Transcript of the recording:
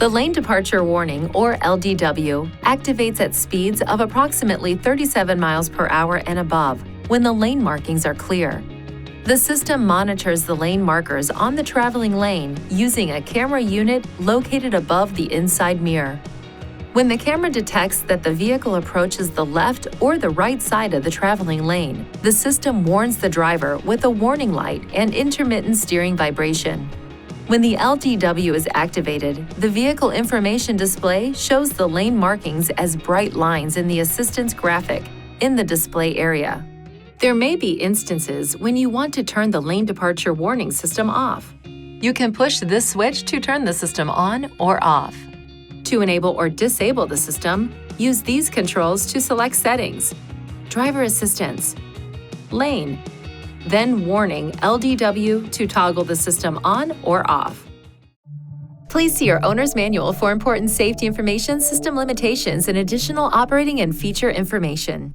The lane departure warning, or LDW, activates at speeds of approximately 37 miles per hour and above when the lane markings are clear. The system monitors the lane markers on the traveling lane using a camera unit located above the inside mirror. When the camera detects that the vehicle approaches the left or the right side of the traveling lane, the system warns the driver with a warning light and intermittent steering vibration. When the LDW is activated, the vehicle information display shows the lane markings as bright lines in the assistance graphic in the display area. There may be instances when you want to turn the lane departure warning system off. You can push this switch to turn the system on or off. To enable or disable the system, use these controls to select Settings, Driver Assistance, Lane, then Warning LDW to toggle the system on or off. Please see your owner's manual for important safety information, system limitations, and additional operating and feature information.